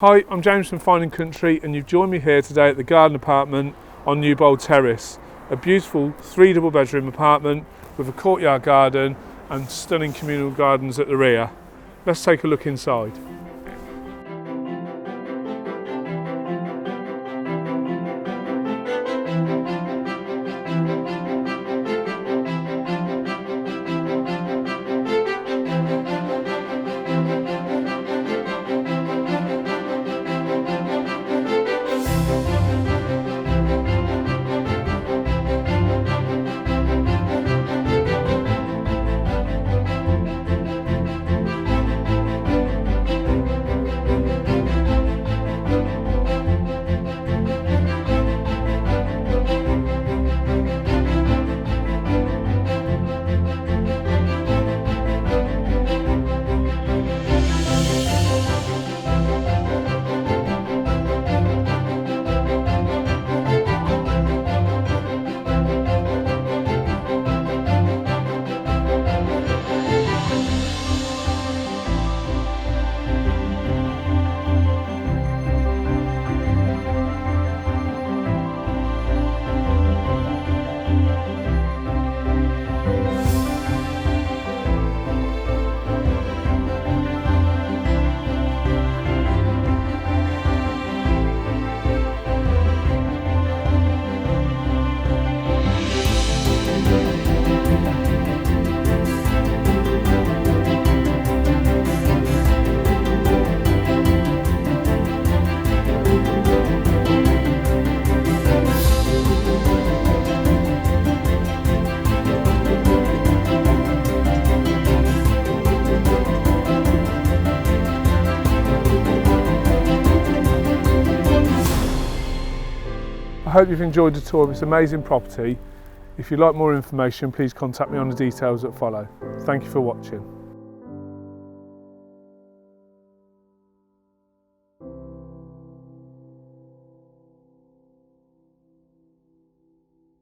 Hi, I'm James from Fine & Country and you've joined me here today at the garden apartment on Newbold Terrace. A beautiful 3 double bedroom apartment with a courtyard garden and stunning communal gardens at the rear. Let's take a look inside. I hope you've enjoyed the tour of this amazing property. If you'd like more information, please contact me on the details that follow. Thank you for watching.